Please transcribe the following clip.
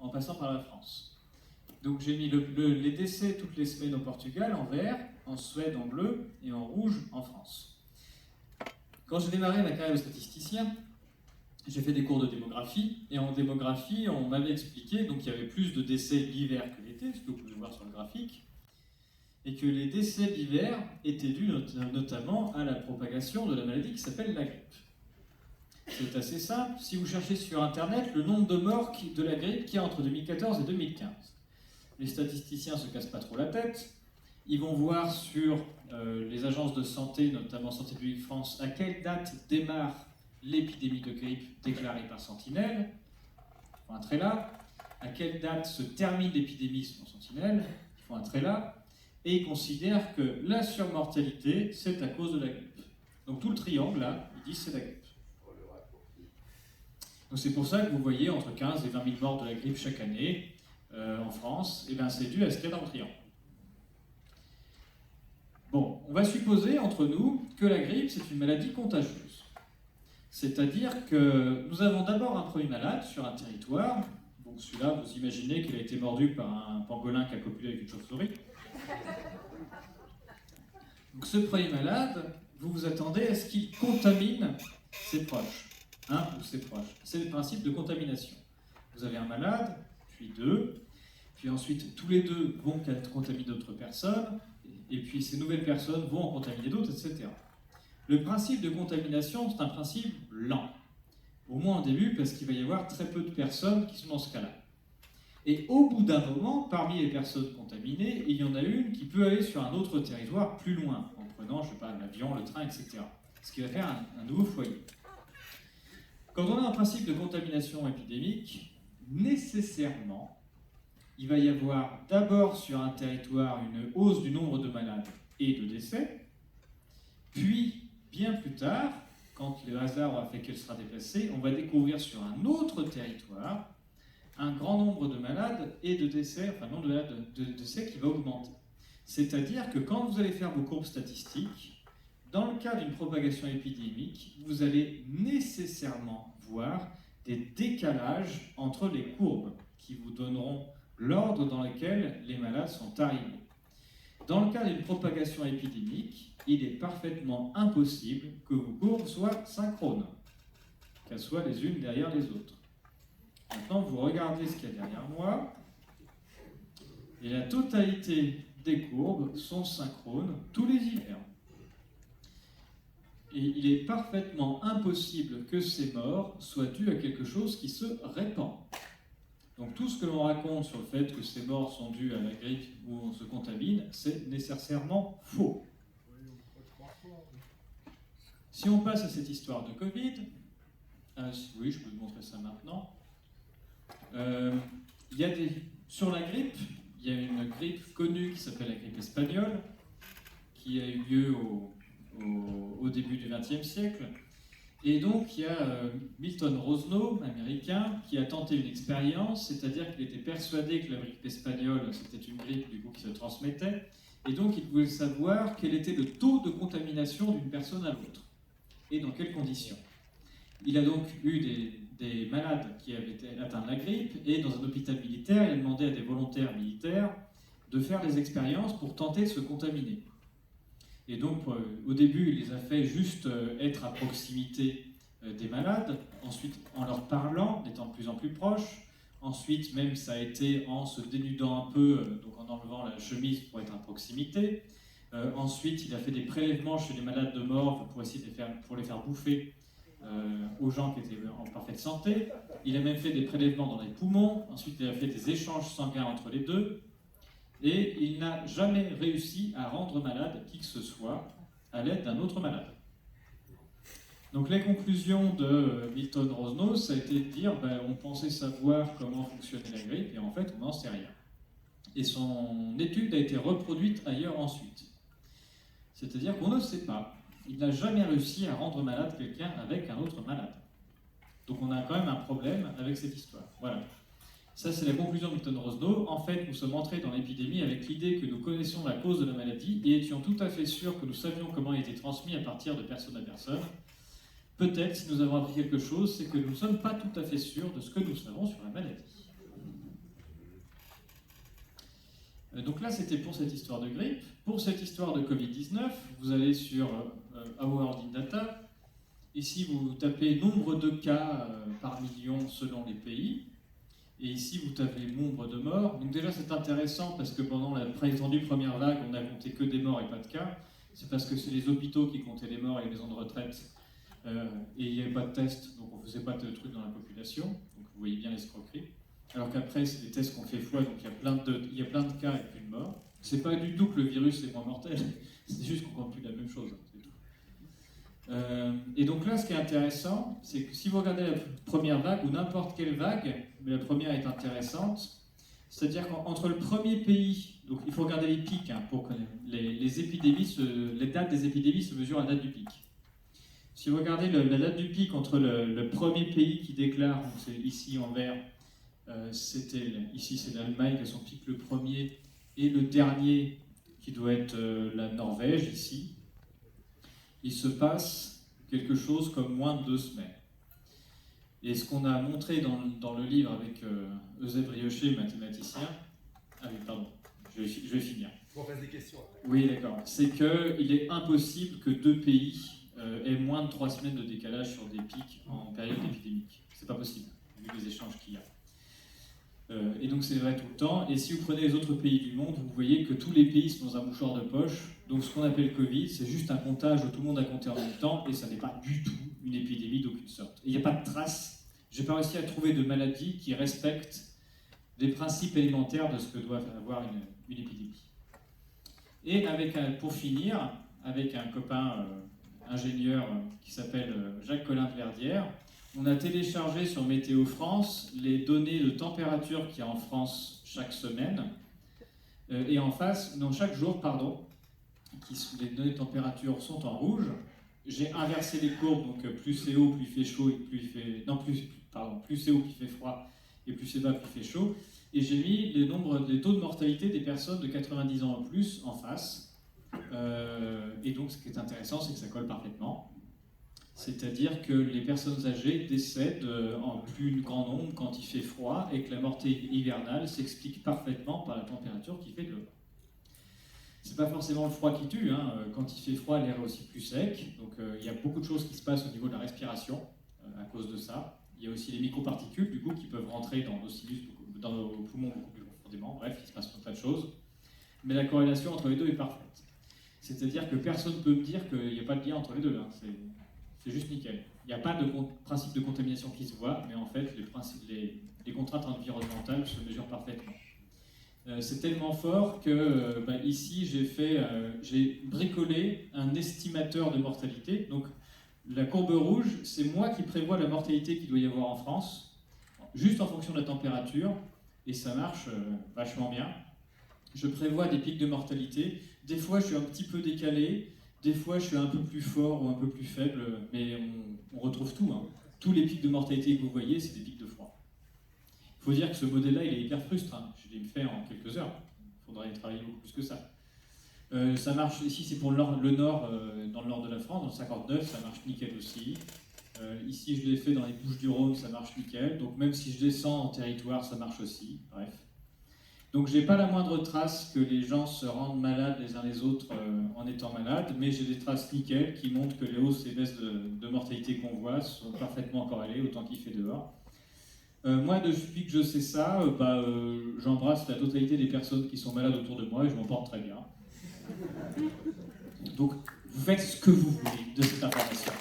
en passant par la France. Donc j'ai mis les décès toutes les semaines au Portugal en vert, en Suède en bleu et en rouge en France. Quand j'ai démarré ma carrière de statisticien, j'ai fait des cours de démographie, et en démographie, on m'avait expliqué qu'il y avait plus de décès l'hiver que l'été, ce que vous pouvez voir sur le graphique, et que les décès d'hiver étaient dus notamment à la propagation de la maladie qui s'appelle la grippe. C'est assez simple, si vous cherchez sur Internet le nombre de morts de la grippe qu'il y a entre 2014 et 2015. Les statisticiens ne se cassent pas trop la tête, ils vont voir sur les agences de santé, notamment Santé publique France, à quelle date démarre l'épidémie de grippe déclarée par Sentinelle, ils font un trait là, à quelle date se termine l'épidémie selon Sentinelle, ils font un trait là, et ils considèrent que la surmortalité, c'est à cause de la grippe. Donc tout le triangle là, ils disent c'est la grippe. Donc c'est pour ça que vous voyez entre 15 et 20 000 morts de la grippe chaque année en France, et bien c'est dû à ce qu'il y a dans le triangle. Bon, on va supposer entre nous que la grippe c'est une maladie contagieuse. C'est-à-dire que nous avons d'abord un premier malade sur un territoire. Donc celui-là, vous imaginez qu'il a été mordu par un pangolin qui a copulé avec une chauve-souris. Donc ce premier malade, vous vous attendez à ce qu'il contamine ses proches, un ou ses proches. C'est le principe de contamination. Vous avez un malade, puis deux, puis ensuite tous les deux vont contaminer d'autres personnes, et puis ces nouvelles personnes vont en contaminer d'autres, etc. Le principe de contamination, c'est un principe lent. Au moins au début, parce qu'il va y avoir très peu de personnes qui sont dans ce cas-là. Et au bout d'un moment, parmi les personnes contaminées, il y en a une qui peut aller sur un autre territoire plus loin, en prenant, je sais pas, l'avion, le train, etc. Ce qui va faire un nouveau foyer. Quand on a un principe de contamination épidémique, nécessairement, il va y avoir d'abord sur un territoire une hausse du nombre de malades et de décès, puis bien plus tard, quand le hasard aura fait qu'elle sera déplacée, on va découvrir sur un autre territoire un grand nombre de malades et de décès, enfin nombre de malades de décès qui va augmenter. C'est-à-dire que quand vous allez faire vos courbes statistiques, dans le cas d'une propagation épidémique, vous allez nécessairement voir des décalages entre les courbes qui vous donneront l'ordre dans lequel les malades sont arrivés. Dans le cas d'une propagation épidémique, il est parfaitement impossible que vos courbes soient synchrones, qu'elles soient les unes derrière les autres. Maintenant, vous regardez ce qu'il y a derrière moi, et la totalité des courbes sont synchrones tous les hivers. Et il est parfaitement impossible que ces morts soient dus à quelque chose qui se répand. Donc tout ce que l'on raconte sur le fait que ces morts sont dus à la grippe où on se contamine, c'est nécessairement faux. Si on passe à cette histoire de Covid, oui, je peux vous montrer ça maintenant. Sur la grippe, il y a une grippe connue qui s'appelle la grippe espagnole, qui a eu lieu au début du XXe siècle. Et donc, il y a Milton Rosenau, américain, qui a tenté une expérience, c'est-à-dire qu'il était persuadé que la grippe espagnole, c'était une grippe du coup, qui se transmettait, et donc il voulait savoir quel était le taux de contamination d'une personne à l'autre, et dans quelles conditions. Il a donc eu des malades qui avaient atteint de la grippe, et dans un hôpital militaire, il a demandé à des volontaires militaires de faire des expériences pour tenter de se contaminer. Et donc, au début, il les a fait juste être à proximité des malades, ensuite en leur parlant, en étant de plus en plus proches, ensuite même ça a été en se dénudant un peu, donc en enlevant la chemise pour être à proximité, ensuite il a fait des prélèvements chez les malades de morgue pour essayer pour les faire bouffer aux gens qui étaient en parfaite santé, il a même fait des prélèvements dans les poumons, ensuite il a fait des échanges sanguins entre les deux, et il n'a jamais réussi à rendre malade qui que ce soit à l'aide d'un autre malade. Donc les conclusions de Milton Rosenau, ça a été de dire on pensait savoir comment fonctionnait la grippe et en fait on n'en sait rien. Et son étude a été reproduite ailleurs ensuite. C'est-à-dire qu'on ne sait pas. Il n'a jamais réussi à rendre malade quelqu'un avec un autre malade. Donc on a quand même un problème avec cette histoire. Voilà. Ça, c'est la conclusion de Milton Rosenau. En fait, nous sommes entrés dans l'épidémie avec l'idée que nous connaissions la cause de la maladie et étions tout à fait sûrs que nous savions comment elle était transmise à partir de personne à personne. Peut-être, si nous avons appris quelque chose, c'est que nous ne sommes pas tout à fait sûrs de ce que nous savons sur la maladie. Donc là, c'était pour cette histoire de grippe. Pour cette histoire de Covid-19, vous allez sur Our World in Data. Ici, vous tapez nombre de cas par million selon les pays. Et ici, vous tapez nombre de morts. Donc déjà, c'est intéressant parce que pendant la prétendue première vague, on n'a compté que des morts et pas de cas. C'est parce que c'est les hôpitaux qui comptaient les morts et les maisons de retraite. Et il n'y avait pas de tests, donc on ne faisait pas de trucs dans la population. Donc vous voyez bien l'escroquerie. Alors qu'après, c'est des tests qu'on fait fois, donc il y a plein de cas et plus de morts. C'est pas du tout que le virus est moins mortel, c'est juste qu'on ne compte plus la même chose. C'est tout. Et donc là, ce qui est intéressant, c'est que si vous regardez la première vague, ou n'importe quelle vague, mais la première est intéressante, c'est-à-dire qu'entre le premier pays, donc il faut regarder les pics pour connaître, les épidémies, les dates des épidémies se mesurent à la date du pic. Si vous regardez la date du pic entre le premier pays qui déclare, donc c'est ici en vert, ici c'est l'Allemagne qui a son pic le premier, et le dernier qui doit être la Norvège ici, il se passe quelque chose comme moins de 2 semaines. Et ce qu'on a montré dans le livre avec Eusèbe Riochet, mathématicien, pardon, je vais finir. On passe des questions après. Oui, d'accord. C'est qu'il est impossible que 2 pays aient moins de 3 semaines de décalage sur des pics en période épidémique. C'est pas possible, vu les échanges qu'il y a. Et donc c'est vrai tout le temps. Et si vous prenez les autres pays du monde, vous voyez que tous les pays sont dans un mouchoir de poche. Donc ce qu'on appelle Covid, c'est juste un comptage où tout le monde a compté en même temps, et ça n'est pas du tout une épidémie d'aucune sorte. Et il n'y a pas de trace. Je n'ai pas réussi à trouver de maladie qui respecte les principes élémentaires de ce que doit avoir une épidémie. Et pour finir, avec un copain ingénieur qui s'appelle Jacques Collin de Verdière, on a téléchargé sur Météo France les données de température qu'il y a en France chaque semaine. Et chaque jour, les données de température sont en rouge. J'ai inversé les courbes, donc plus c'est haut, plus il fait chaud, et plus c'est haut, plus il fait froid, et plus c'est bas, plus il fait chaud. Et j'ai mis les taux de mortalité des personnes de 90 ans en plus en face. Et donc ce qui est intéressant, c'est que ça colle parfaitement. C'est-à-dire que les personnes âgées décèdent en plus grand nombre quand il fait froid, et que la mortalité hivernale s'explique parfaitement par la température qui fait dehors. C'est pas forcément le froid qui tue, quand il fait froid, l'air est aussi plus sec, donc il y a beaucoup de choses qui se passent au niveau de la respiration à cause de ça. Il y a aussi les microparticules du coup qui peuvent rentrer dans nos sinus, dans nos poumons beaucoup plus profondément. Bref, il se passe plein de choses. Mais la corrélation entre les deux est parfaite. C'est-à-dire que personne ne peut me dire qu'il n'y a pas de lien entre les deux. C'est juste nickel. Il n'y a pas de principe de contamination qui se voit, mais en fait, les contraintes environnementales se mesurent parfaitement. C'est tellement fort que ici, j'ai bricolé un estimateur de mortalité. Donc, la courbe rouge, c'est moi qui prévois la mortalité qu'il doit y avoir en France, juste en fonction de la température, et ça marche vachement bien. Je prévois des pics de mortalité. Des fois, je suis un petit peu décalé, des fois, je suis un peu plus fort ou un peu plus faible, mais on retrouve tout. Tous les pics de mortalité que vous voyez, c'est des pics de froid. Il faut dire que ce modèle-là, il est hyper frustrant. Je l'ai fait en quelques heures. Il faudrait y travailler beaucoup plus que ça. Ça marche, ici c'est pour le nord, dans le nord de la France, dans le 59, ça marche nickel aussi. Ici je l'ai fait dans les Bouches-du-Rhône, ça marche nickel. Donc même si je descends en territoire, ça marche aussi. Bref. Donc j'ai pas la moindre trace que les gens se rendent malades les uns les autres en étant malades, mais j'ai des traces nickel qui montrent que les hausses et baisses de mortalité qu'on voit sont parfaitement corrélées autant qu'il fait dehors. Moi, depuis que je sais ça, j'embrasse la totalité des personnes qui sont malades autour de moi et je m'en porte très bien. Donc, vous faites ce que vous voulez de cette information.